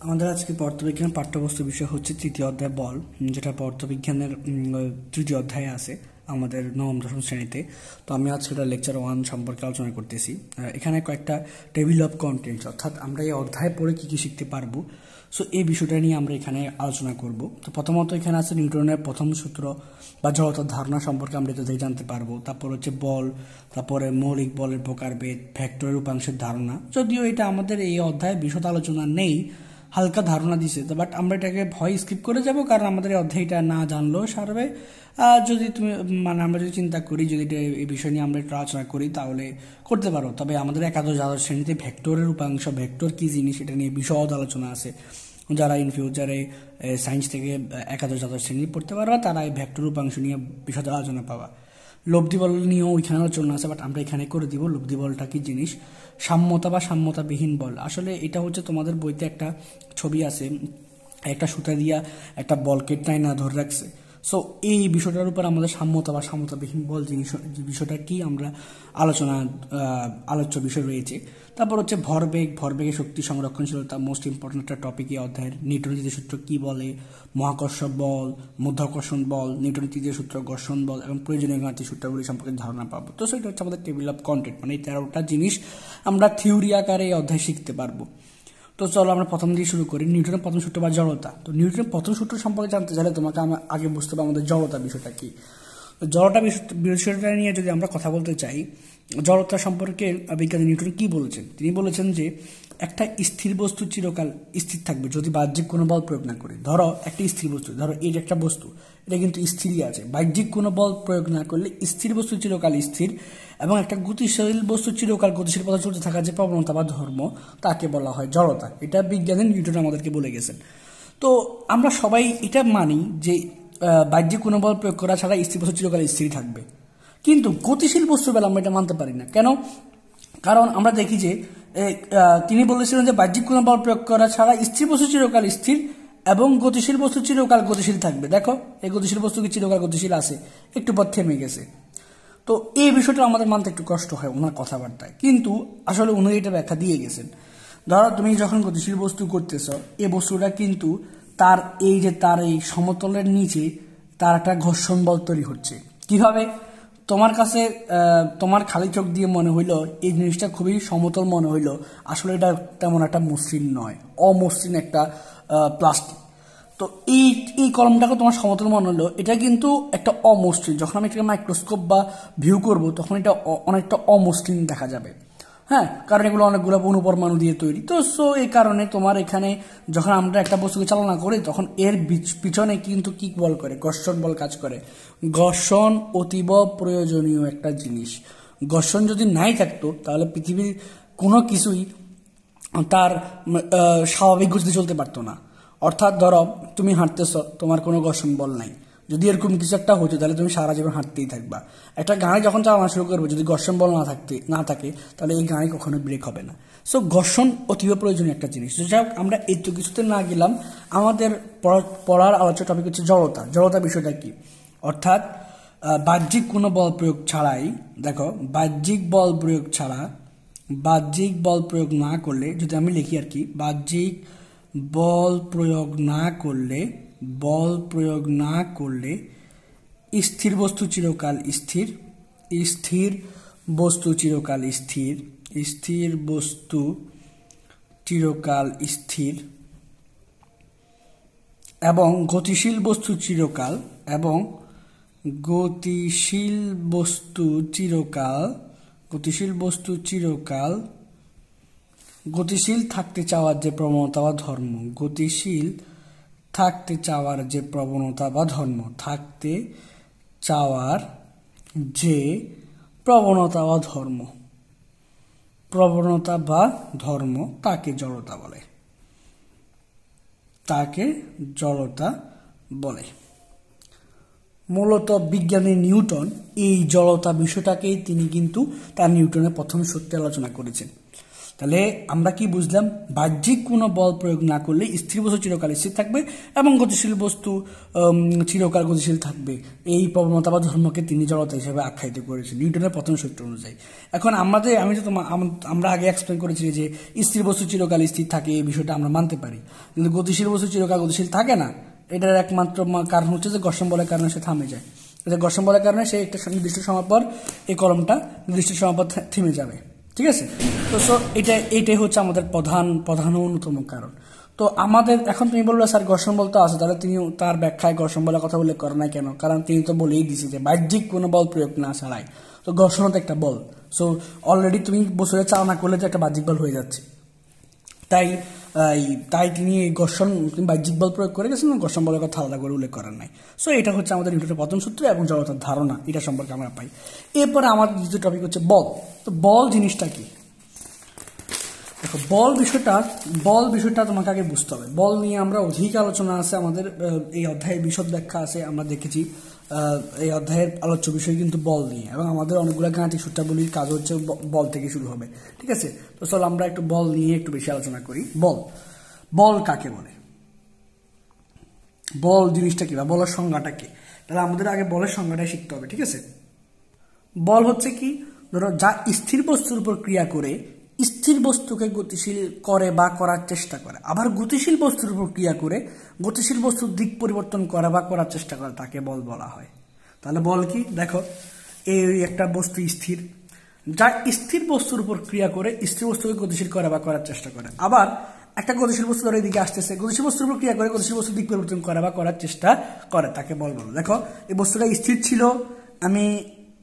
আমাদের আজকে পদার্থবিজ্ঞান পাঠ্যবস্তু বিষয় হচ্ছে তৃতীয় অধ্যায় বল, যেটা পদার্থবিজ্ঞানের তৃতীয় অধ্যায়ে আছে আমাদের নবম দশম শ্রেণীতে। তো আমি আজকে লেকচার 1 সম্পর্কে আলোচনা করতেছি। এখানে কয়েকটা টেবিল অফ কন্টেন্টস, অর্থাৎ আমরা এই অধ্যায় পড়ে কী কী শিখতে পারবো, সো এই বিষয়টা নিয়ে আমরা এখানে আলোচনা করব। তো প্রথমত এখানে আছে নিউটনের প্রথম সূত্র বা জড়তার ধারণা সম্পর্কে আমরা এটা জানতে পারবো। তারপর হচ্ছে বল, তারপরে মৌলিক বলের প্রকারভেদ, ভেক্টরের উপাংশের ধারণা। যদিও এটা আমাদের এই অধ্যায়ে বিশদ আলোচনা নেই, হালকা ধারণা দিছে, বাট আমরা এটাকে ভয় স্কিপ করে যাব, কারণ আমাদের এই অধ্যায়টা না জানলেও সারবে। যদি তুমি আমরা যদি চিন্তা করি, যদি এই বিষয় নিয়ে আমরা একটু আলোচনা করি তাহলে করতে পারো। তবে আমাদের একাদশ দ্বাদশ শ্রেণীতে ভেক্টরের উপাংশ, ভেক্টর কি জিনিস, এটা নিয়ে বিশদ আলোচনা আছে। যারা ইন ফিউচারে সায়েন্স থেকে একাদশ দ্বাদশ শ্রেণী পড়তে পারবা, তারা এই ভেক্টর উপাংশ নিয়ে বিশদ আলোচনা পাবা। লব্ধি বল নিয়েও ওইখানে আলোচনা আছে, বাট আমরা এখানে করে দিব। লব্ধি বলটা কি জিনিস, সাম্যতা বা সাম্যতাবিহীন বল। আসলে এটা হচ্ছে তোমাদের বইতে একটা ছবি আছে, একটা সুতা দিয়া একটা বলকে টাইনা ধরে রাখছে। সো এই বিষয়টার উপর আমাদের সাম্যতা বা সাম্যতাবিহীন বল বিষয়টা কি আমরা আলোচ্য বিষয় রয়েছে। তারপর হচ্ছে ভরবেগ, ভরবেগের শক্তি সংরক্ষণশীলতা, মোস্ট ইম্পর্টেন্ট একটা টপিক এই অধ্যায়ের। নিউটনের তৃতীয় সূত্র কি বলে, মহাকর্ষ বল, মধ্যাকর্ষণ বল, নিউটনের তৃতীয় সূত্র, ঘর্ষণ বল এবং প্রয়োজনীয় গাণিতিক সূত্রগুলি সম্পর্কে ধারণা পাবো। তো সেটা হচ্ছে আমাদের টেবিল অফ কন্টেন্ট, মানে এই 13টা জিনিস আমরা থিওরি আকারে এই অধ্যায় শিখতে পারবো। তো চলো আমরা প্রথম দিয়ে শুরু করি, নিউটনের প্রথম সূত্র বা জড়তা। তো নিউটনের প্রথম সূত্র সম্পর্কে জানতে চাইলে তোমাকে আগে বুঝতে হবে আমাদের জড়তা বিষয়টা কি। জড়তা বিষয়টা নিয়ে যদি আমরা কথা বলতে চাই, জড়তা সম্পর্কে বিজ্ঞানী নিউটন কি বলেছেন? তিনি বলেছেন যে একটা স্থির বস্তু চিরকাল স্থির থাকবে যদি বাহ্যিক কোনো বল প্রয়োগ না করে। ধরো একটা স্থির বস্তু, ধরো এই যে একটা বস্তু, এটা কিন্তু স্থিরই আছে, বাহ্যিক কোনো বল প্রয়োগ না করলে স্থির বস্তু চিরকাল স্থির, এবং একটা গতিশীল বস্তু চিরকাল গতিশীল পথে চলতে থাকা যে প্রবণতা বা ধর্ম, তাকে বলা হয় জড়তা। এটা বিজ্ঞানী নিউটন আমাদেরকে বলে গেছেন। তো আমরা সবাই এটা মানি যে বাহ্যিক কোনো বল প্রয়োগ করা ছাড়া স্থির বস্তু চিরকাল স্থির থাকবে, কিন্তু গতিশীল বস্তুর বেলা আমরা এটা মানতে পারি না। কেন? কারণ আমরা দেখি যে তিনি বলেছিলেন যে বাহ্যিক কোনো বল প্রয়োগ করা ছাড়া স্থির বস্তু চিরকাল স্থির এবং গতিশীল বস্তু চিরকাল গতিশীল থাকবে। দেখো এই গতিশীল বস্তু কি চিরকাল গতিশীল আছে? একটু পর থেমে গেছে। তো এই বিষয়টা আমাদের মানতে একটু কষ্ট হয় ওনার কথাবার্তায়, কিন্তু আসলে উনি এটা ব্যাখ্যা দিয়ে গেছেন। ধরো তুমি যখন গতিশীল বস্তু করতেছ, এই বস্তুটা কিন্তু তার এই সমতলের নিচে তার একটা ঘর্ষণ বল তৈরি হচ্ছে। কিভাবে? তোমার কাছে তোমার খালি চোখ দিয়ে মনে হইলো এই জিনিসটা খুবই সমতল মনে হইলো, আসলে এটা তেমন একটা মসৃণ নয়, অমসৃণ একটা প্লাস্টিক। তো এই কলমটাকে তোমার সমতল মনে হলো, এটা কিন্তু একটা অমসৃণ। যখন আমি এটাকে মাইক্রোস্কোপ বা ভিউ করব, তখন এটা অনেকটা অমসৃণ দেখা যাবে। হ্যাঁ, কারণ এগুলো অনেকগুলো অণুপরমাণু দিয়ে তৈরি। তো সো এই কারণে তোমার এখানে যখন আমরা একটা বস্তুকে চালনা করি, তখন এর পিছনে কিন্তু কি বল করে? ঘর্ষণ বল কাজ করে। ঘর্ষণ অতীব প্রয়োজনীয় একটা জিনিস। ঘর্ষণ যদি নাই থাকতো, তাহলে পৃথিবীর কোনো কিছুই তার স্বাভাবিক গতিতে চলতে পারতো না। অর্থাৎ ধরো তুমি হাঁটতেছ, তোমার কোনো ঘর্ষণ বল নাই, যদি এরকম কিছু একটা হতো তাহলে তুমি সারা জীবন হাঁটতেই থাকবা। একটা গাড়ি যখন চালানো শুরু করবে, যদি ঘর্ষণ বল না থাকে, তাহলে এই গাড়ি কখনো ব্রেক হবে না। সো ঘর্ষণ অতীব প্রয়োজনীয় একটা জিনিস। যাই হোক, আমরা এই তো কিছুতে না গেলাম। আমাদের পড়ার আলোচ্য টপিক হচ্ছে জড়তা। জড়তা বিষয়টা কি? অর্থাৎ বাহ্যিক কোনো বল প্রয়োগ ছাড়াই, দেখো বাহ্যিক বল প্রয়োগ না করলে, যদি আমি লিখি আর কি, বাহ্যিক বল প্রয়োগ না করলে স্থির বস্তু চিরকাল স্থির, স্থির বস্তু চিরকাল স্থির, স্থির বস্তু চিরকাল স্থির এবং গতিশীল বস্তু চিরকাল, এবং গতিশীল বস্তু চিরকাল গতিশীল থাকতে চাওয়ার যে প্রবণতা বা ধর্ম, গতিশীল থাকতে চাওয়ার যে প্রবণতা বা ধর্ম, থাকতে চাওয়ার যে প্রবণতা বা ধর্ম, তাকে জড়তা বলে। মূলত বিজ্ঞানী নিউটন এই জড়তা বিষয়টাকেই তিনি কিন্তু তার নিউটনের প্রথম সূত্রে আলোচনা করেছেন। তাহলে আমরা কি বুঝলাম, বাহ্যিক কোনো বল প্রয়োগ না করলে স্থির বস্তু চিরকাল স্থির থাকবে এবং গতিশীল বস্তু চিরকাল গতিশীল থাকবে। এই প্রবণতা বা ধর্মকে তিনি জড়তা হিসেবে আখ্যায়িত করেছেন নিউটনের প্রথম সূত্র অনুযায়ী। এখন আমরা আগে এক্সপ্লেন করেছি যে স্থির বস্তু চিরকাল স্থির থাকে, এই বিষয়টা আমরা মানতে পারি, কিন্তু গতিশীল বস্তু চিরকাল গতিশীল থাকে না। এটার একমাত্র কারণ হচ্ছে যে ঘর্ষণ বলের কারণে সে থামে যায়। ঘর্ষণ বলের কারণে সে একটা নির্দিষ্ট সময় পর এই কলমটা নির্দিষ্ট সময় পর থেমে যাবে, ঠিক আছে। তো এইটাই হচ্ছে আমাদের প্রধান অন্যতম কারণ। তো আমাদের এখন তুমি বললো স্যার ঘর্ষণ বল তো আছে, তাহলে তিনি তার ব্যাখ্যায় ঘর্ষণ বলের কথা উল্লেখ করে না কেন? কারণ তিনি তো বলেই দিছে যে বাহ্যিক কোনো বল প্রয়োগ না ছাড়াই তো ঘর্ষণও তো একটা বল। সো অলরেডি তুমি বছরে চালনা করলে তো একটা বাহ্যিক বল হয়ে যাচ্ছে। তাই তিনি বাহ্যিক বল প্রয়োগ করে গেছেন, ঘর্ষণ বলের কথা আলাদা করে উল্লেখ করেন নাই। সো এটা হচ্ছে আমাদের নিউটনের প্রথম সূত্র এবং জড়তার ধারণা, এটা সম্পর্কে আমরা পাই। এরপরে আমাদের দ্বিতীয় টপিক হচ্ছে বল। তো বল জিনিসটা কি? দেখো, বল বিষয়টা তোমাকে আগে বুঝতে হবে। বল নিয়ে আমরা অধিক আলোচনা আছে, আমাদের এই অধ্যায়ে বিশদ ব্যাখ্যা আছে, আমরা দেখেছি। এই অধ্যায়ের আলোচ্য বিষয় কিন্তু বল নিয়ে, এবং আমাদের অনেকগুলো গাণিতিক সূত্রাবলীর কাজ হচ্ছে বল থেকে শুরু হবে, ঠিক আছে। তো চলো আমরা একটু বল নিয়ে একটু বেশি আলোচনা করি। বল কাকে বলে, বল জিনিসটা কি বা বলের সংজ্ঞাটা কি? তাহলে আমাদের আগে বলের সংজ্ঞাটাই শিখতে হবে, ঠিক আছে। বল হচ্ছে কি, ধরো যা স্থির বস্তুর উপর ক্রিয়া করে স্থির বস্তুকে গতিশীল করে বা করার চেষ্টা করে, আবার গতিশীল বস্তুর উপর ক্রিয়া করে গতিশীল বস্তুর দিক পরিবর্তন করে বা করার চেষ্টা করে, তাকে বল বলা হয়। তাহলে বল কি? দেখো, এই একটা বস্তু স্থির, যা স্থির বস্তুর উপর ক্রিয়া করে স্থির বস্তুকে গতিশীল করে বা করার চেষ্টা করে, আবার একটা গতিশীল বস্তু ধরে এদিকে আসতেছে, গতিশীল বস্তুর উপর ক্রিয়া করে গতিশীল বস্তুর দিক পরিবর্তন করে বা করার চেষ্টা করে, তাকে বল বলো। দেখো, এই বস্তুটা স্থির ছিল, আমি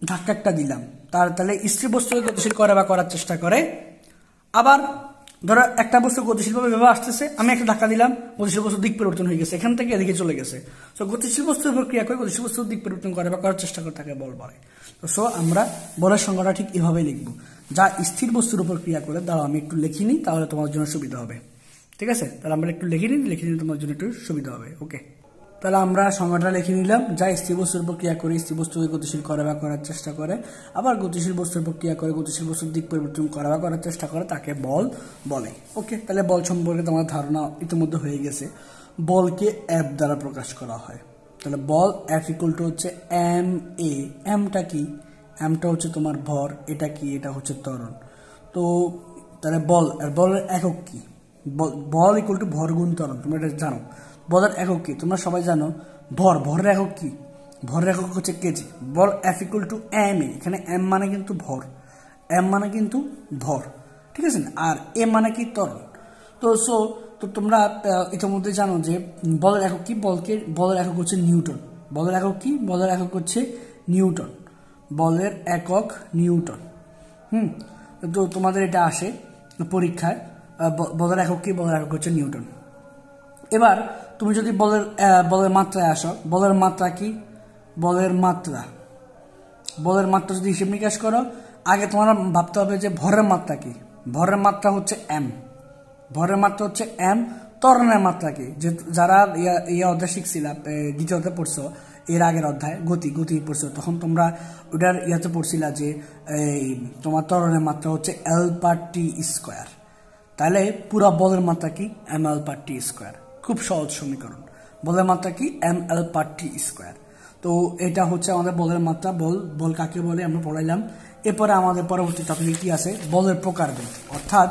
ধাক্কা একটা দিলাম, তাহলে স্থির বস্তুকে গতিশীল করে বা করার চেষ্টা করে। আবার ধরো একটা বস্তু গতিশীলভাবে ভেবে আসতেছে, আমি একটা ধাক্কা দিলাম, গতিশীল বস্তুর দিক পরিবর্তন হয়ে গেছে, এখান থেকে এদিকে চলে গেছে। সো গতিশীল বস্তুর উপর ক্রিয়া করে গতিশীল বস্তুর দিক পরিবর্তন করে বা করার চেষ্টা করে, তাকে বল বলে। সো আমরা বলের সংজ্ঞাটা ঠিক এভাবেই লিখবো, যা স্থির বস্তুর উপর ক্রিয়া করে। দাঁড়াও আমি একটু লিখি নিই, তাহলে তোমার জন্য সুবিধা হবে, ঠিক আছে। তাহলে আমরা একটু লিখে নিই তোমার জন্য একটু সুবিধা হবে, ওকে। তাহলে আমরা সংজ্ঞাটা লিখে নিলাম, যা স্থির বস্তুর উপর ক্রিয়া করে স্থির বস্তুকে গতিশীল করে বা করার চেষ্টা করে, আবার গতিশীল বস্তুর উপর ক্রিয়া করে গতিশীল বস্তুর দিক পরিবর্তন করা বা করার চেষ্টা করে, তাকে বল বলে, ওকে। তাহলে বল সম্পর্কে তোমার ধারণা ইতিমধ্যে হয়ে গেছে। বলকে এফ দ্বারা প্রকাশ করা হয়। তাহলে বল এফ ইকুয়াল টু হচ্ছে এম এ। এমটা কি? এমটা হচ্ছে তোমার ভর, এটা কি? এটা হচ্ছে ত্বরণ। তো তাহলে বলের একক কি? বল ইকুয়াল টু ভর গুণ ত্বরণ, তোমরা এটা জানো। বলের একক কি? তোমরা সবাই জানো। ভরের একক কি? ভরের একক হচ্ছে কেজি। বল F equal to M A. এখানে এম মানে কিন্তু ভর, ঠিক আছে না? আর এ মানে কি? ত্বরণ। তো তোমরা ইতিমধ্যে জানো যে বলের একক কি? বলের একক হচ্ছে নিউটন। বলের একক কি? বলের একক হচ্ছে নিউটন। বলের একক নিউটন। তো তোমাদের এটা আসে পরীক্ষায়, বলের একক কি? বলের একক হচ্ছে নিউটন। এবার তুমি যদি বলের মাত্রায় আসো, বলের মাত্রা কি? বলের মাত্রা যদি হিসেব নিকাশ করো, আগে তোমার ভাবতে হবে যে ভরের মাত্রা কি? ভরের মাত্রা হচ্ছে এম। ত্বরণের মাত্রা কি? যে যারা অধ্যায় শিখছিলাম, দ্বিতীয় অধ্যায় পড়ছো, এর আগের অধ্যায় গতি পড়ছো, তখন তোমরা ওটার পড়ছিলা যে তোমার ত্বরণের মাত্রা হচ্ছে এল পার টি স্কোয়ার। তাহলে পুরো বলের মাত্রা কি? এম এল পার টি স্কোয়ার। খুব সহজ সমীকরণ। বলের মাত্রা কি? এম এল পার টি স্কোয়ার। তো এটা হচ্ছে আমাদের বলের মাত্রা। বল কাকে বলে আমরা পড়াইলাম। এরপরে আমাদের পরবর্তী টপিকে কি আছে? বলের প্রকারভেদ। অর্থাৎ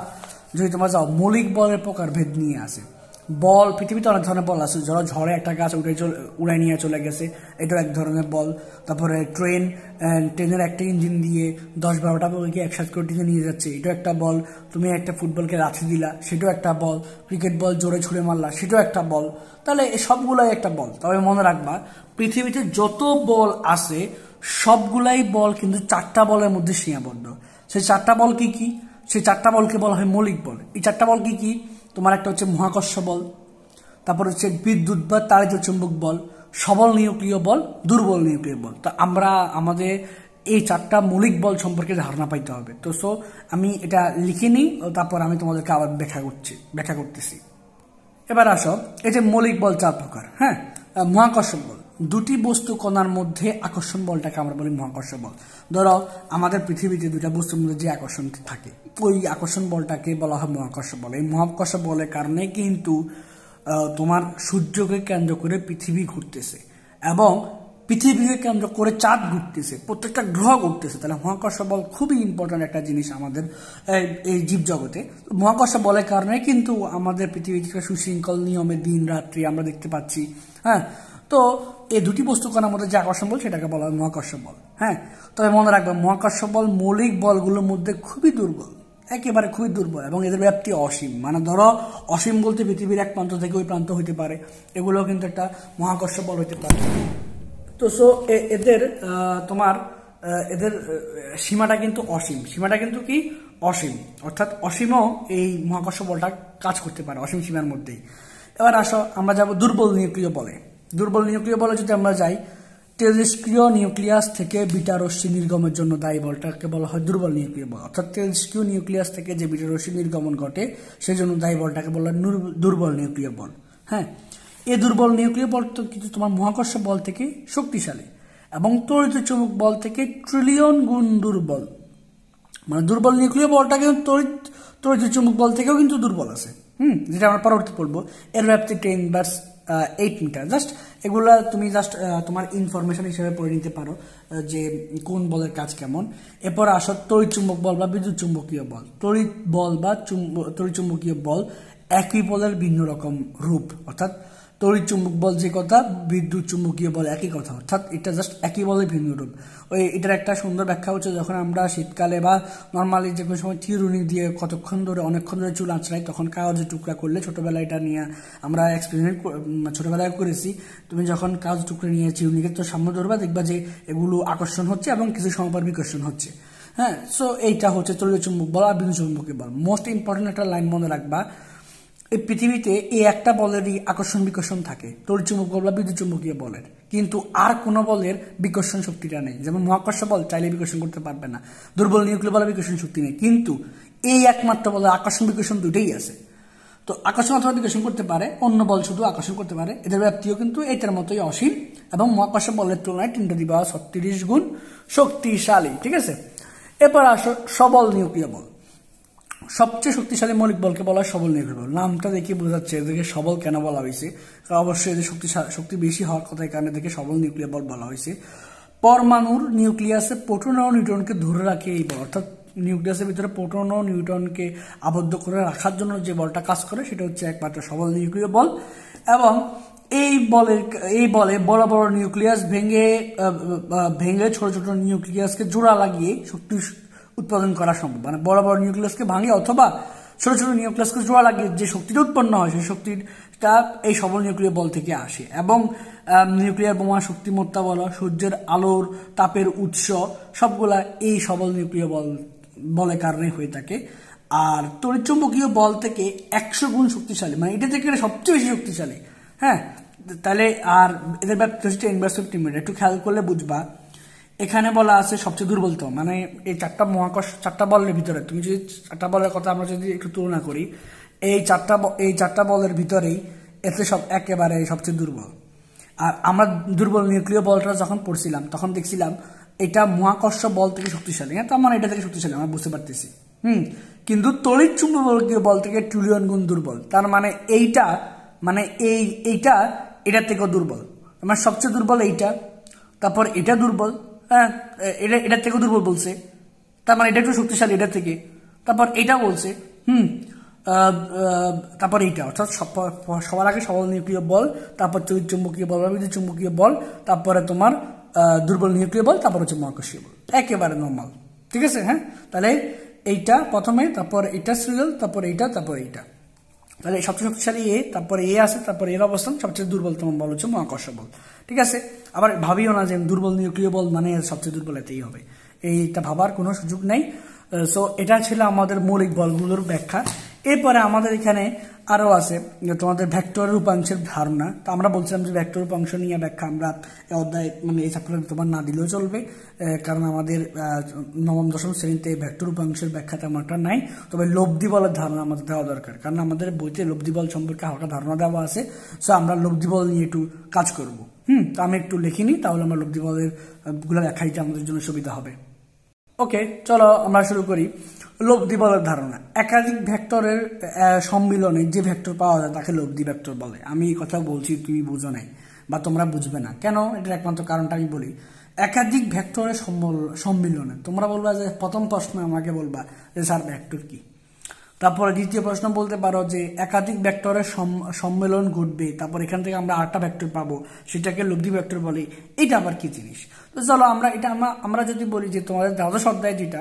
যদি তোমরা যাও, মৌলিক বলের প্রকারভেদ নিয়ে আসে। বল, পৃথিবীতে অনেক ধরনের বল আছে। ধরো ঝড়ে একটা গাছ উড়াই নিয়ে চলে গেছে, এটাও এক ধরনের বল। তারপরে ট্রেনের একটা ইঞ্জিন দিয়ে 10-12টা বলকে একসাথে করে টেনে নিয়ে যাচ্ছে, এটাও একটা বল। তুমি একটা ফুটবলকে লাথি দিলা, সেটাও একটা বল। ক্রিকেট বল জোরে ছুড়ে মারলা, সেটাও একটা বল। তাহলে সবগুলাই একটা বল। তবে মনে রাখবা, পৃথিবীতে যত বল আছে সবগুলাই বল কিন্তু 4টা বলের মধ্যে সীমাবদ্ধ। সেই 4টা বল কি কি? সেই 4টা বলকে বলা হয় মৌলিক বল। এই 4টা বল কি কি? তোমার একটা হচ্ছে মহাকর্ষ বল, তারপর হচ্ছে বিদ্যুৎ বা তাড়িত চুম্বক বল, সবল নিউক্লিয় বল, দুর্বল নিউক্লিয় বল। তো আমরা আমাদের এই 4টা মৌলিক বল সম্পর্কে ধারণা পাইতে হবে। তো আমি এটা লিখে নিই, তারপর আমি তোমাদেরকে আবার ব্যাখ্যা করতেছি। এবার আসো, এই যে মৌলিক বল 4 প্রকার। হ্যাঁ, দুটি বস্তু কণার মধ্যে আকর্ষণ বলটাকে আমরা বলি মহাকর্ষ বল। ধরো আমাদের পৃথিবীতে দুটা বস্তুর মধ্যে যে আকর্ষণ থাকে ওই আকর্ষণ বলটাকে বলা হয় মহাকর্ষ বল। এই মহাকর্ষ বলের কারণে কিন্তু তোমার সূর্যকে কেন্দ্র করে পৃথিবী ঘুরতেছে এবং পৃথিবীকে কেন্দ্র করে চাঁদ ঘুরতেছে, প্রত্যেকটা গ্রহ ঘুরতেছে। তাহলে মহাকর্ষ বল খুবই ইম্পর্টেন্ট একটা জিনিস আমাদের এই জীবজগতে। মহাকর্ষ বলের কারণে কিন্তু আমাদের পৃথিবীতে সুশৃঙ্খল নিয়মে দিন রাত্রি আমরা দেখতে পাচ্ছি। হ্যাঁ, তো এই দুটি বস্তু কণার মধ্যে যে আকর্ষণ বল সেটাকে বলা হয় মহাকর্ষ বল। হ্যাঁ, তবে মনে রাখবে মহাকর্ষ বল মৌলিক বলগুলোর মধ্যে খুবই দুর্বল, একেবারে খুবই দুর্বল, এবং এদের ব্যাপ্তি অসীম। মানে ধরো অসীম বলতে পৃথিবীর এক প্রান্ত থেকে ওই প্রান্ত হইতে পারে, এগুলো কিন্তু একটা মহাকর্ষ বল হইতে পারে। তো সো এদের তোমার এদের সীমাটা কিন্তু অসীম, সীমাটা কিন্তু কি অসীম, অর্থাৎ অসীমও এই মহাকর্ষ বলটা কাজ করতে পারে অসীম সীমার মধ্যেই। এবার আসো আমরা যাব দুর্বল নিউক্লিয় বলে। দুর্বল নিউক্লিয় বলে যদি আমরা যাই, তেজস্ক্রিয় নিউক্লিয়াস থেকে বিটা রশ্মি নির্গমের জন্য দায়ী বলটাকে বলা হয় দুর্বল নিউক্লিয় বল। অর্থাৎ তেজস্ক্রিয় নিউক্লিয়াস থেকে যে বিটা রশ্মি নির্গমন ঘটে সেই জন্য দায়ী বলটাকে বলা হয় দুর্বল নিউক্লিয় বল। হ্যাঁ, এই দুর্বল নিউক্লিয় বল তো কিন্তু তোমার মহাকর্ষ বল থেকে শক্তিশালী এবং তড়িৎ চুম্বক বল থেকে ট্রিলিয়ন গুণ দুর্বল। মানে দুর্বল নিউক্লিয় বলটা কিন্তু তড়িৎ চুম্বক বল থেকেও কিন্তু দুর্বল আছে। যেটা আমরা পরবর্তী পড়বো। এর ব্যাপ্তি 10⁻8 মিটার। জাস্ট এগুলা তুমি জাস্ট তোমার ইনফরমেশন হিসেবে পড়ে নিতে পারো যে কোন বলের কাজ কেমন। এরপর আসো তড়িৎ চুম্বক বল বা বিদ্যুৎ চুম্বকীয় বল। তড়িৎ বল বা তড়িৎ চুম্বকীয় বল একই বলের ভিন্ন রকম রূপ। অর্থাৎ তড়িৎ চুম্বক বল যে কথা, বিদ্যুৎ চুম্বকীয় বল একই কথা, অর্থাৎ এটা জাস্ট একই বলের ভিন্ন রূপ। এটার একটা সুন্দর ব্যাখ্যা হচ্ছে, যখন আমরা শীতকালে বা নর্মালি যে কোনো সময় চিরুনি দিয়ে অনেকক্ষণ ধরে চুল আঁচড়াই, তখন কাগজের টুকরা করলে, ছোটবেলায় এটা নিয়ে আমরা এক্সপেরিমেন্ট ছোটবেলায় করেছি। তুমি যখন কাগজ টুকরা নিয়ে চিরুনিকে তো সামনে ধরবা, দেখবা যে এগুলো আকর্ষণ হচ্ছে এবং কিছু সময় পর বিকর্ষণ হচ্ছে। হ্যাঁ, সো এইটা হচ্ছে তড়িৎ চুম্বক বল আর বিদ্যুৎ চুম্বকীয় বল। মোস্ট ইম্পর্টেন্ট একটা লাইন মনে রাখবা, এই পৃথিবীতে এই একটা বলেরই আকর্ষণ বিকর্ষণ থাকে, তড়িৎ চুম্বক বল বা বিদ্যুৎ চুম্বকীয় বলের, কিন্তু আর কোনো বলের বিকর্ষণ শক্তিটা নেই। যেমন মহাকর্ষ বল চাইলে বিকর্ষণ করতে পারবে না, দুর্বল নিউক্লিয় বলের বিকর্ষণ শক্তি নেই, কিন্তু এই একমাত্র বলের আকর্ষণ বিকর্ষণ দুটোই আছে। তো আকর্ষণ অথবা বিকর্ষণ করতে পারে, অন্য বল শুধু আকর্ষণ করতে পারে। এদের ব্যাপ্তিও কিন্তু এটার মতোই অসীম এবং মহাকর্ষ বলের তুলনায় 10⁻36 গুণ শক্তিশালী। ঠিক আছে, এরপর আসো সবল নিউক্লিয় বল। সবচেয়ে শক্তিশালী মৌলিক বলকে বলা হয় সবল নিউক্লিয় বল। নামটা দেখে বোঝাচ্ছে এদেরকে সবল কেন বলা হয়েছে, অবশ্যই এদের শক্তি বেশি হওয়ার কথার কারণে এদেরকে সবল নিউক্লিয় বল বলা হয়েছে। পরমাণুর নিউক্লিয়াসে প্রোটন ও নিউট্রনকে ধরে রাখে এই বল, অর্থাৎ নিউক্লিয়াসের ভিতরে প্রোটন ও নিউট্রনকে আবদ্ধ করে রাখার জন্য যে বলটা কাজ করে সেটা হচ্ছে একমাত্র সবল নিউক্লিয় বল। এবং এই বলে বড় বড় নিউক্লিয়াস ভেঙে ছোট ছোট নিউক্লিয়াসকে জোড়া লাগিয়ে শক্তি উৎপাদন করা সম্ভব। মানে বড় বড় নিউক্লিয়াসকে ভাঙে অথবা ছোট ছোট নিউক্লিয়াসকে জোড়া লাগিয়ে যে শক্তিটা উৎপন্ন হয় সেই শক্তিটা এই সবল নিউক্লিয় বল থেকে আসে। এবং নিউক্লিয়ার বোমা শক্তিমত্তা বলো, সূর্যের আলোর তাপের উৎস, সবগুলা এই সবল নিউক্লিয় বলের কারণে হয়ে থাকে। আর তড়িৎচুম্বকীয় বল থেকে 100 গুণ শক্তিশালী, মানে এটা থেকে সবচেয়ে বেশি শক্তিশালী। হ্যাঁ, তাহলে আর এদের ব্যাপ্তি হচ্ছে 10⁻50 মিটার। একটু খেয়াল করলে বুঝবা, এখানে বলা আছে সবচেয়ে দুর্বলতম। মানে এই চারটা বলের ভিতরে তুমি যদি চারটা বলের কথা আমরা যদি একটু তুলনা করি, এই চারটা বলের ভিতরেই এতে একেবারে সবচেয়ে দুর্বল। আর আমরা দুর্বল নিউক্লিয় বলটা যখন পড়ছিলাম তখন দেখছিলাম এটা মহাকর্ষ বল থেকে শক্তিশালী। হ্যাঁ, তার মানে এটা থেকে শক্তিশালী আমরা বুঝতে পারতেছি। কিন্তু তড়িৎ চুম্বকীয় বল থেকে ট্রিলিয়ন গুণ দুর্বল। তার মানে এইটা এটার থেকেও দুর্বল। মানে সবচেয়ে দুর্বল এইটা, তারপর এটা দুর্বল, হ্যাঁ এটার থেকেও দুর্বল বলছে, তার মানে এটা একটু শক্তিশালী এটার থেকে, তারপর এটা বলছে তারপর এইটা, অর্থাৎ সবার আগে সবল নিউক্লিয় বল, তারপর তড়িৎ চুম্বকীয় বল বা বিদ্যুৎ চুম্বকীয় বল, তারপরে তোমার দুর্বল নিউক্লিয় বল, তারপর হচ্ছে মহাকর্ষীয় বল, একেবারে নর্মাল। ঠিক আছে, হ্যাঁ, তাহলে এইটা প্রথমে, তারপর এইটা সিরিয়াল, তারপর এইটা, তারপর এইটা। তাহলে সবচেয়ে শক্তিশালী এ, তারপরে এ আছে, তারপরে এর অবস্থান সবচেয়ে দুর্বলতম বল হচ্ছে মহাকর্ষ বল। ঠিক আছে, আবার ভাবিও না যে দুর্বল নিউক্লিয় বল মানে সবচেয়ে দুর্বল এতেই হবে, এইটা ভাবার কোনো সুযোগ নেই। সো এটা ছিল আমাদের মৌলিক বলগুলোর ব্যাখ্যা। এরপরে আমাদের এখানে আরো আছে তোমাদের ভেক্টর রূপাংশের ধারণা। তো আমরা বলছিলাম যে ভেক্টর রূপাংশ নিয়ে ব্যাখ্যা আমরা অধ্যায় মানে এই চ্যাপ্টারে তোমার না দিলেও চলবে, কারণ আমাদের নবম দশম শ্রেণীতে ভেক্টর রূপাংশের ব্যাখ্যা তেমন একটা নাই। তবে লব্ধি বলের ধারণা আমাদের দেওয়া দরকার, কারণ আমাদের বইতে লব্ধি বল সম্পর্কে হালকা ধারণা দেওয়া আছে। সো আমরা লব্ধি বল নিয়ে একটু কাজ করব। তো আমি একটু লিখিনি, তাহলে আমরা লব্ধি বলের গুলো লেখা দিতে আমাদের জন্য সুবিধা হবে। ওকে, চলো আমরা শুরু করি। লব্ধি বলের ধারণা, একাধিক ভেক্টরের সম্মিলনে যে ভেক্টর পাওয়া যায় তাকে লব্ধি ভেক্টর বলে। আমি এই কথা বলছি, তুমি বুঝো নাই বা তোমরা বুঝবে না কেন, এটার একমাত্র কারণটা আমি বলি। একাধিক ভেক্টরের সম্মিলনে তোমরা বলবা যে, প্রথম প্রশ্ন আমাকে বলবা যে স্যার ভেক্টর কি, তারপরে দ্বিতীয় প্রশ্ন বলতে পারো যে একাধিক ভেক্টরের সম্মেলন ঘটবে, তারপর এখান থেকে আমরা 8টা ভেক্টর পাবো, সেটাকে লব্ধি ভেক্টর বলে। এটা আবার কি জিনিস? তো চলো আমরা যদি বলি যে তোমাদের দ্বাদশ অধ্যায় যেটা,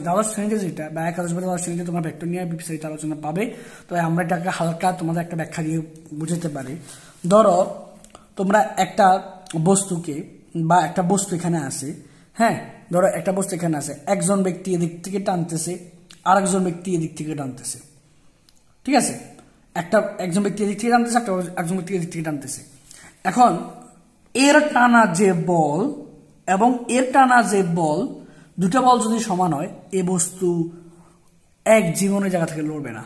দ্বাদশ শ্রেণীতে যেটা বা একাদশ বা দ্বাদশ শ্রেণীতে তোমরা ভেক্টর নিয়ে বিস্তারিত আলোচনা পাবে, তো আমরা এটাকে হালকা তোমাদের একটা ব্যাখ্যা দিয়ে বুঝাতে পারি। ধরো তোমরা একটা বস্তুকে বা একটা বস্তু এখানে আছে, হ্যাঁ, ধরো একটা বস্তু এখানে আছে, একজন ব্যক্তি এদিক থেকে টানতেছে, আরেকজন ব্যক্তি এদিক থেকে টানতেছে, ঠিক আছে? একজন ব্যক্তি এদিক থেকে টানতেছে, একজন ব্যক্তি এদিক থেকে টানতেছে। এখন এর টানা যে বল এবং এর টানা যে বল, দুটো বল যদি সমান হয়, এ বস্তু এক জীবনের জায়গা থেকে লড়বে না।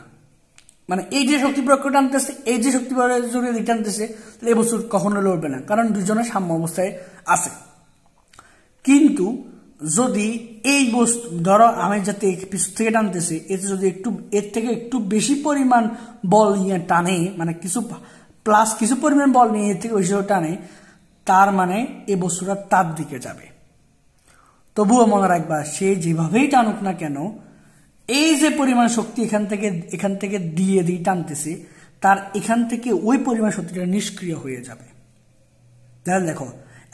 মানে এই যে শক্তি প্রয়োগ করে টানতেছে, এই যে শক্তি প্রয়োগ করে টানতেছে, তাহলে এই বস্তু কখনো লড়বে না, কারণ দুজনের সাম্য অবস্থায় আছে। কিন্তু যদি এই বস্তু, ধরো আমি যাতে পিছু থেকে টানতেছে, এতে যদি এর থেকে একটু বেশি পরিমাণ বল নিয়ে টানে, মানে কিছু পরিমাণ বল নিয়ে এর থেকে বেশি টানে, তার মানে এই বস্তুটা তার দিকে যাবে। তবুও মনে রাখবা, সে যেভাবেই টানুক না কেন, এই যে পরিমাণ শক্তি এখান থেকে দিয়ে টানতেছে, তার এখান থেকে ওই পরিমাণ শক্তিটা নিষ্ক্রিয় হয়ে যাবে। তাহলে দেখো,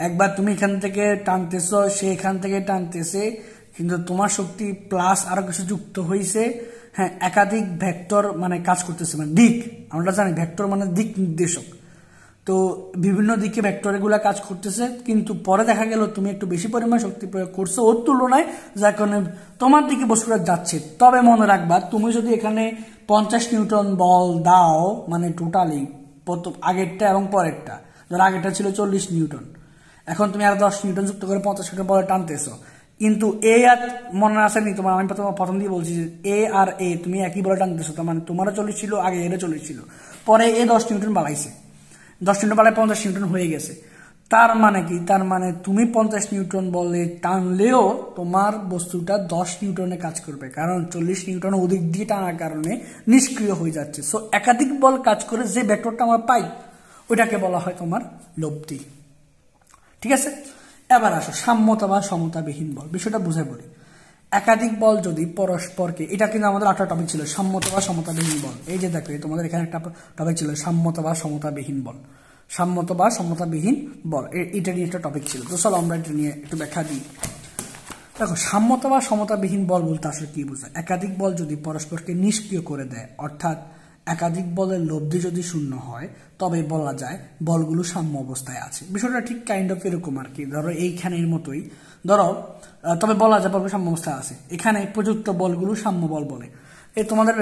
একবার তুমি এখান থেকে টানতেছো, সে এখান থেকে টানতেছে, কিন্তু তোমার শক্তি প্লাস আরো কিছু যুক্ত হয়েছে, হ্যাঁ, একাধিক ভেক্টর মানে কাজ করতেছে, মানে দিক, আমরা জানি ভেক্টর মানে দিক নির্দেশক। তো বিভিন্ন দিকে ভেক্টর এগুলা কাজ করতেছে, কিন্তু পরে দেখা গেল তুমি একটু বেশি পরিমাণ শক্তি প্রয়োগ করছো ওর তুলনায়, যার কারণে তোমার দিকে বস্তুটা যাচ্ছে। তবে মনে রাখবা, তুমি যদি এখানে 50 নিউটন বল দাও, মানে টোটালি আগেরটা এবং পরেরটা, ধর আগেরটা ছিল 40 নিউটন, এখন তুমি আর 10 নিউটন যুক্ত করে 50 নিউটন বলে টানতেছো, কিন্তু এ আর মনে আসেনি তোমার, আমি প্রথম দিয়ে বলছি যে এ আর এ তুমি একই বলে টানতেছো, তার মানে তোমারও 40 ছিল, আগে এরও 40 ছিল, পরে এ 10 নিউটন বাড়াইছে, 10 নিউটন বাড়ায় 50 নিউটন হয়ে গেছে। তার মানে কি? তার মানে তুমি 50 নিউটন বলে টানলেও তোমার বস্তুটা 10 নিউটনে কাজ করবে, কারণ 40 নিউটন ওদিক দিয়ে টানার কারণে নিষ্ক্রিয় হয়ে যাচ্ছে। সো একাধিক বল কাজ করে যে ভেক্টরটা আমরা পাই, ওইটাকে বলা হয় তোমার লব্ধি। ঠিক আছে, এবার আসো সাম্যতা বা সমতাবিহীন বল, বিষয়টা বুঝে বলি। একাধিক বল যদি পরস্পরকে, এটা কিন্তু আমাদের 8টা টপিক ছিল, সাম্যতা বা সমতাবিহীন বল। এই যে দেখো, তোমাদের এখানে একটা টপিক ছিল সাম্যতা বা সমতাবিহীন বল, সাম্যতা বা সমতাবিহীন বল, এটা নিয়ে একটা টপিক ছিল। তো চলো আমরা এটা নিয়ে একটু ব্যাখ্যা দিই। দেখো, সাম্যতা বা সমতাবিহীন বল বলতে আসলে কি বোঝায়? একাধিক বল যদি পরস্পরকে নিষ্ক্রিয় করে দেয়, অর্থাৎ একাধিক বলের লব্ধি যদি শূন্য হয়, তবে বলা যায় বলগুলো সাম্য অবস্থায় আছে। বিষয়টা ঠিক কাইন্ড অফ এরকম আর কি, ধরো এইখানের মতোই, ধরো তবে বলা যায় বলগুলো সাম্য অবস্থায় আছে। এখানে প্রযুক্ত বলগুলো সাম্য বল বলে। এই তোমাদের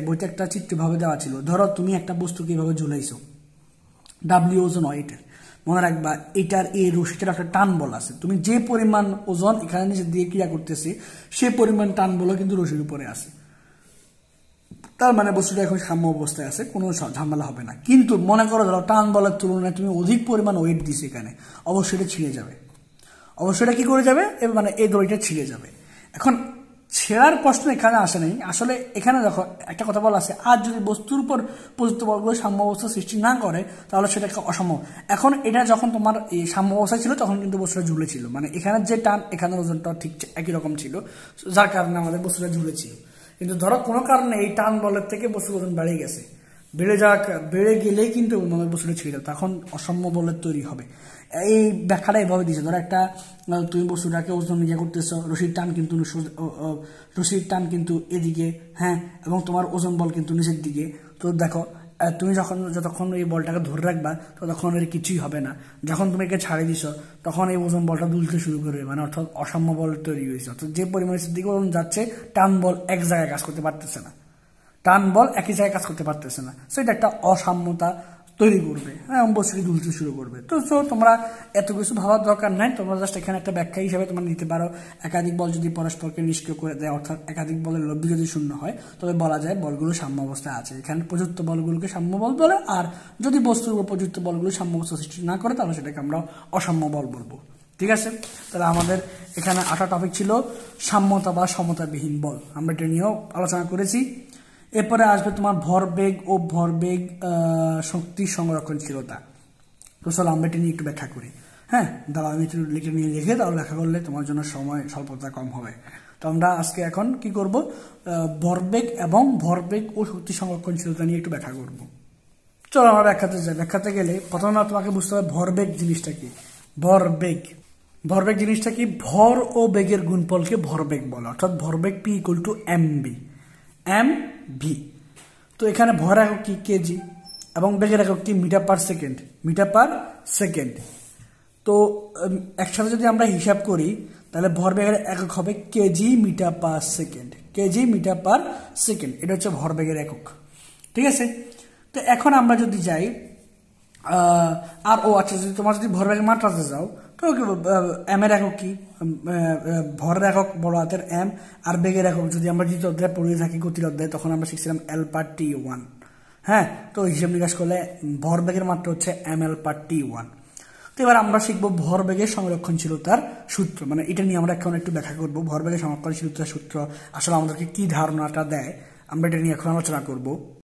বইতে একটা চিত্রভাবে দেওয়া ছিল, ধরো তুমি একটা বস্তুকে এইভাবে ঝুলাইছো, ডাব্লিউ ওজন হয় এটার, মনে রাখবা এটার এই রশিটার একটা টান বল আছে, তুমি যে পরিমাণ ওজন এখানে নিচে দিয়ে ক্রিয়া করতেছে, সে পরিমাণ টান বল কিন্তু রশির উপরে আছে। তার মানে বস্তুটা এখন সাম্য অবস্থায় আছে, কোনো ঝামেলা হবে না। কিন্তু মনে করো ধরো টান বলের তুলনায় তুমি অধিক পরিমাণ ওয়েট দিছো এখানে, অবশ্যই এটা ছিঁড়ে যাবে, অবশ্যই এটা কি করে যাবে, মানে এই দড়িটা ছিঁড়ে যাবে। এখন ছেঁড়ার প্রশ্ন এখানে আসে নাই, আসলে এখানে দেখো একটা কথা বলা আছে, আর যদি বস্তুর উপর প্রযুক্ত বলগুলো সাম্য অবস্থা সৃষ্টি না করে, তাহলে সেটা অসম্ভব। এখন এটা যখন তোমার এই সাম্য অবস্থায় ছিল, তখন কিন্তু বস্তুটা ঝুলে ছিল, মানে এখানে যে টান, এখানের ওজনটা ঠিক একই রকম ছিল, যার কারণে আমাদের বস্তুটা ঝুলেছিল। কিন্তু ধরো কোনো কারণে এই টান বলের থেকে বস্তুর ওজন বেড়ে গেছে, বেড়ে গেলেই কিন্তু আমাদের বস্তুটা ছিঁড়ে যাবে, তখন অসাম্য বলের তৈরি হবে। এই ব্যাখ্যাটা এভাবে দিয়েছে, ধরো একটা তুমি বস্তুটাকে ওজন ইয়ে করতেছো, রশির টান কিন্তু এদিকে, হ্যাঁ, এবং তোমার ওজন বল কিন্তু নিচের দিকে। তো দেখো, তুমি যতক্ষণ এই বলটাকে ধরে রাখবা, ততক্ষণ এর কিছুই হবে না। যখন তুমি একে ছাড়িয়ে দিছো, তখন এই ওজন বলটা দুলতে শুরু করবে, মানে অর্থাৎ অসাম্য বল তৈরি হয়েছে। অর্থাৎ যে পরিমাণের দিকে ওজন যাচ্ছে, টান বল এক জায়গায় কাজ করতে পারতেছে না, টান বল একই জায়গায় কাজ করতে পারতেছে না। সো এটা একটা অসাম্যতা তৈরি করবে, হ্যাঁ, বস্তুটি দুলতে শুরু করবে। তো তোমরা এত কিছু ভাবার দরকার নাই, তোমরা জাস্ট এখানে একটা ব্যাখ্যা হিসেবে তোমরা নিতে পারো, একাধিক বল যদি পরস্পরকে নিষ্ক্রিয় করে দেয়, অর্থাৎ একাধিক বলের লব্ধি যদি শূন্য হয়, তবে বলা যায় বলগুলো সাম্য অবস্থায় আছে। এখানে প্রযুক্ত বলগুলোকে সাম্য বল বলে, আর যদি বস্তুর উপর প্রযুক্ত বলগুলো সাম্য অবস্থা সৃষ্টি না করে তাহলে সেটাকে আমরা অসাম্য বল বলবো। ঠিক আছে, তাহলে আমাদের এখানে 8টা টপিক ছিল সাম্যতা বা সমতাবিহীন বল, আমরা এটা নিয়েও আলোচনা করেছি। এরপরে আসবে তোমার ভরবেগ ও ভরবেগ শক্তি সংরক্ষণশীলতা। তো চলো আমরা এটা নিয়ে একটু ব্যাখ্যা করি। হ্যাঁ, দাঁড়া আমি একটু লিখে তাহলে ব্যাখ্যা করলে তোমার জন্য সময় স্বল্পতা কম হবে। তো আমরা আজকে এখন কি করব, ভরবেগ এবং ভরবেগ ও শক্তি সংরক্ষণশীলতা নিয়ে একটু ব্যাখ্যা করব। চলো আমরা ব্যাখ্যাতে যাই। ব্যাখ্যাতে গেলে প্রথমে তোমাকে বুঝতে হবে ভরবেগ জিনিসটা কি। ভরবেগ জিনিসটা কি, ভর ও বেগের গুণফলকে ভরবেগ বলে, অর্থাৎ ভরবেগ P = mv। তো এখানে ভর একক কি, কেজি, এবং বেগের একক কি, মিটার পার সেকেন্ড। তো একসাথে যদি আমরা হিসাব করি তাহলে ভরবেগের একক হবে কেজি মিটার পার সেকেন্ড, এটা হচ্ছে ভরবেগের একক। ঠিক আছে, তো এখন আমরা যদি যাই আর আচ্ছা, যদি তোমার যদি ভরবেগের মাত্রাতে যাও তো এম এর একক কি, ভরের একক বড় হাতের এম, আর বেগের একক যদি আমরা দ্বিতীয় অধ্যায় পড়ে থাকি গতির অধ্যায়, তখন আমরা শিখছিলাম L/T1। হ্যাঁ, তো হিসাব নিকাশ করলে ভরবেগের মাত্রা হচ্ছে mL/T1। তো এবার আমরা শিখবো ভরবেগের সংরক্ষণশীলতার সূত্র, মানে এটা নিয়ে আমরা এখন একটু ব্যাখ্যা করবো। ভরবেগের সংরক্ষণশীলতার সূত্র আসলে আমাদেরকে কি ধারণাটা দেয়, আমরা এটা নিয়ে এখন আলোচনা করব।